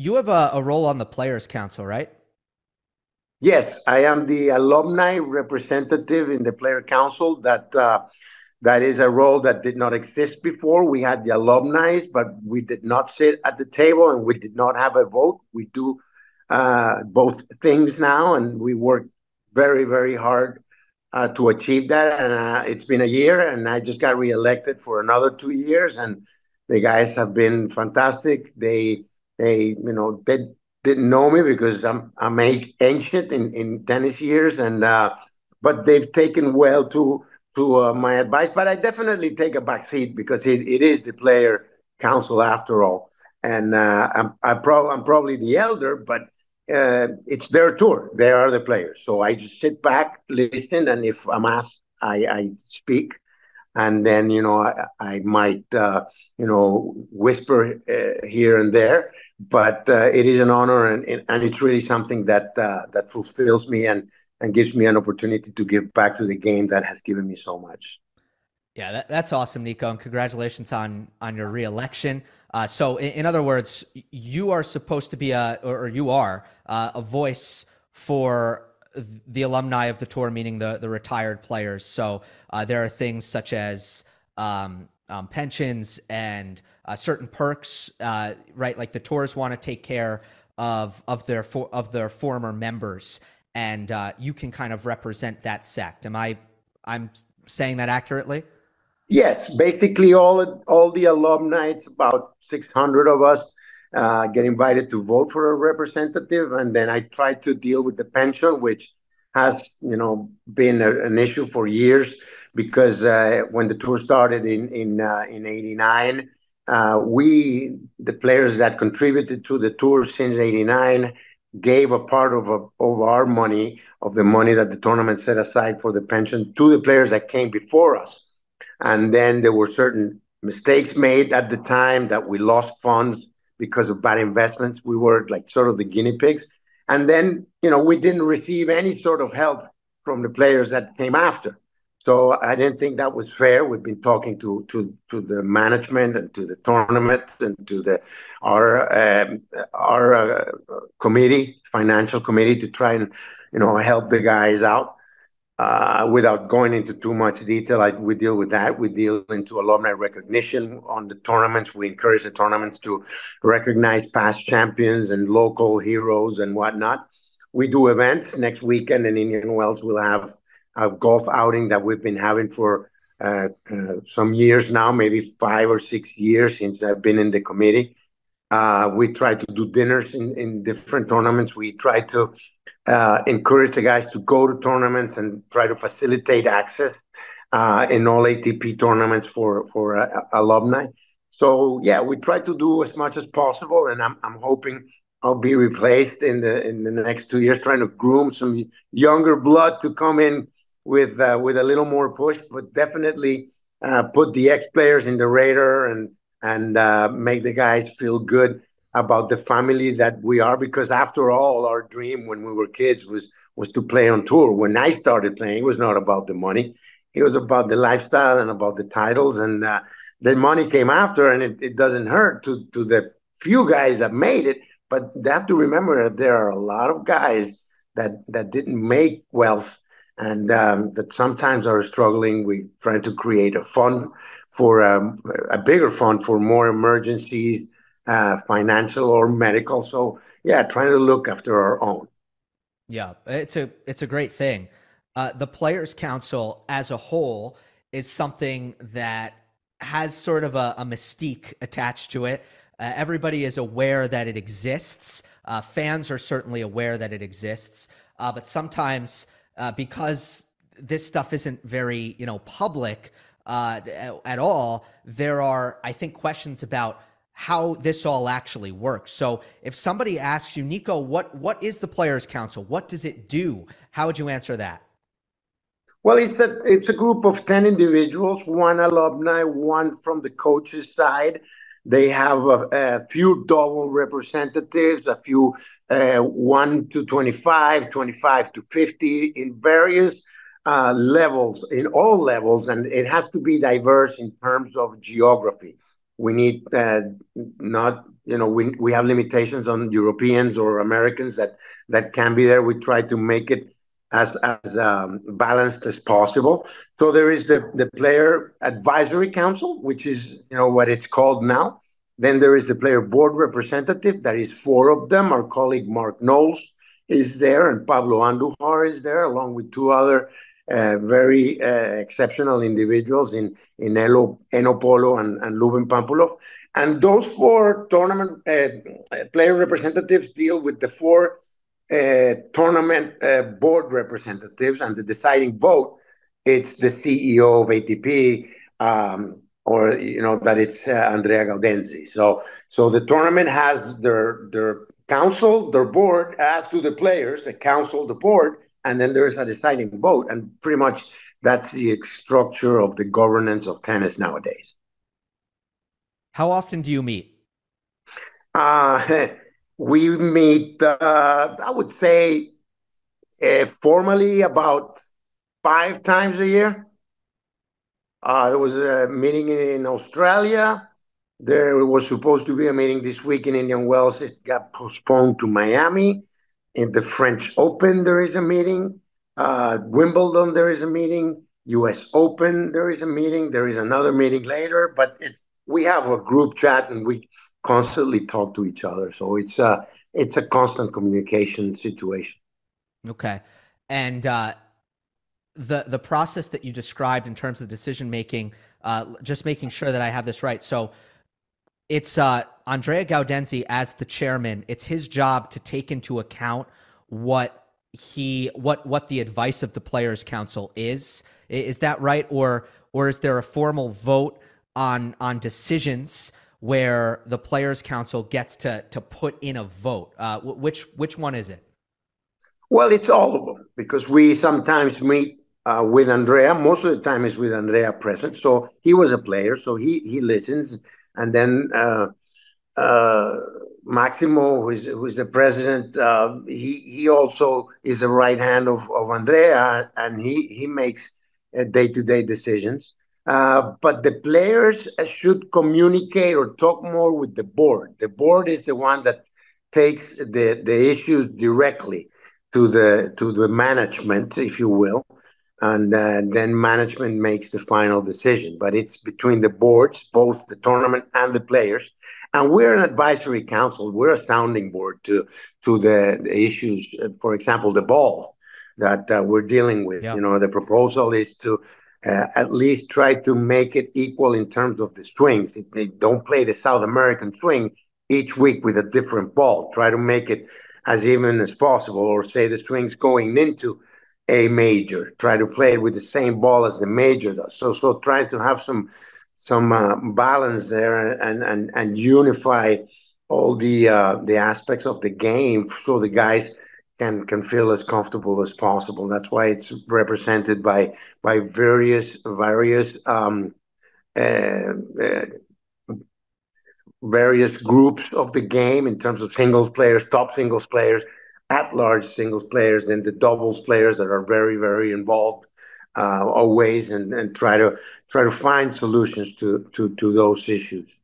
You have a role on the Players Council, right? Yes, I am the alumni representative in the player council. That is a role that did not exist before. We had the alumni, but we did not sit at the table and we did not have a vote. We do both things now, and we work very, very hard to achieve that. And it's been a year, and I just got reelected for another 2 years, and the guys have been fantastic. They didn't know me because I'm ancient in tennis years, and but they've taken well to my advice. But I definitely take a back seat because it is the player council after all, and I'm probably the elder, but it's their tour. They are the players, so I just sit back, listen, and if I'm asked, I speak. And then I might whisper here and there, but it is an honor, and it's really something that fulfills me and gives me an opportunity to give back to the game that has given me so much. Yeah, that's awesome, Nico, and congratulations on your reelection. So, in other words, you are supposed to be or you are a voice for the alumni of the tour, meaning the retired players. So, there are things such as pensions and certain perks, right? Like the tours want to take care of their former members, and you can kind of represent that sect. I'm saying that accurately? Yes, basically all the alumni, it's about 600 of us, get invited to vote for a representative, and then I try to deal with the pension, which has been an issue for years because when the tour started in '89, we the players that contributed to the tour since '89 gave a part of our money, of the money that the tournament set aside for the pension, to the players that came before us. And then there were certain mistakes made at the time that we lost funds because of bad investments. We were like sort of the guinea pigs. And then, we didn't receive any sort of help from the players that came after. So I didn't think that was fair. We've been talking to the management and to the tournament and to our committee, financial committee, to try and help the guys out. Without going into too much detail, we deal with that. We deal into alumni recognition on the tournaments. We encourage the tournaments to recognize past champions and local heroes and whatnot. We do events. Next weekend in Indian Wells, we'll have a golf outing that we've been having for some years now, maybe 5 or 6 years since I've been in the committee. We try to do dinners in different tournaments. We try to encourage the guys to go to tournaments and try to facilitate access in all ATP tournaments for alumni. So yeah, we try to do as much as possible, and I'm hoping I'll be replaced in the next 2 years, trying to groom some younger blood to come in with a little more push, but definitely put the ex players in the radar and make the guys feel good about the family that we are. Because after all, our dream when we were kids was to play on tour. When I started playing, it was not about the money; it was about the lifestyle and about the titles. And the money came after, and it doesn't hurt to the few guys that made it. But they have to remember that there are a lot of guys that didn't make wealth and that sometimes are struggling. We trying to create a fund for a bigger fund for more emergencies, financial or medical. So yeah, trying to look after our own. Yeah, it's a great thing. The Players Council as a whole is something that has sort of a mystique attached to it. Everybody is aware that it exists. Fans are certainly aware that it exists, but sometimes because this stuff isn't very public at all, there are, I think, questions about how this all actually works. So if somebody asks you, Nico, what is the Players Council? What does it do? How would you answer that? Well, it's a group of 10 individuals, one alumni, one from the coaches side. They have a few double representatives, a few 1 to 25, 25 to 50 in various levels, in all levels, and it has to be diverse in terms of geography. We need not, we have limitations on Europeans or Americans that can be there. We try to make it as balanced as possible. So there is the player advisory council, which is what it's called now. Then there is the player board representative. That is four of them. Our colleague Mark Knowles is there, and Pablo Andujar is there, along with two other very exceptional individuals in Eno Polo and Luben Pampulov. And those four tournament player representatives deal with the four tournament board representatives, and the deciding vote, it's the CEO of ATP, or that it's Andrea Gaudenzi. So the tournament has their council, their board, as to the players, the council, the board, and then there's a deciding vote, and pretty much that's the structure of the governance of tennis nowadays. How often do you meet? Uh, we meet, I would say, formally about 5 times a year. There was a meeting in Australia. There was supposed to be a meeting this week in Indian Wells. It got postponed to Miami. In the French Open, there is a meeting. Wimbledon, there is a meeting. U.S. Open, there is a meeting. There is another meeting later. But we have a group chat, and we constantly talk to each other. So it's a constant communication situation. Okay. And the process that you described in terms of decision making, just making sure that I have this right. So it's Andrea Gaudenzi as the chairman. It's his job to take into account what the advice of the Players Council is. Is that right, or is there a formal vote on decisions where the Players Council gets to put in a vote? Which one is it? Well, it's all of them, because we sometimes meet with Andrea. Most of the time is with Andrea present. So he was a player, so he listens. And then Maximo, who's the president, he also is the right hand of Andrea, and he makes day-to-day decisions. But the players should communicate or talk more with the board. The board is the one that takes the issues directly to the management, if you will, and then management makes the final decision. But it's between the boards, both the tournament and the players. And we're an advisory council. We're a sounding board to the issues. For example, the ball that we're dealing with. Yeah. The proposal is to at least try to make it equal in terms of the swings. They don't play the South American swing each week with a different ball. Try to make it as even as possible, or say the swings going into a major. Try to play it with the same ball as the major does. So trying to have some balance there, and unify all the aspects of the game, so the guys can feel as comfortable as possible. That's why it's represented by various uh, uh, various groups of the game, in terms of singles players, top singles players, at large singles players, and the doubles players that are very, very involved always, and try to find solutions to those issues.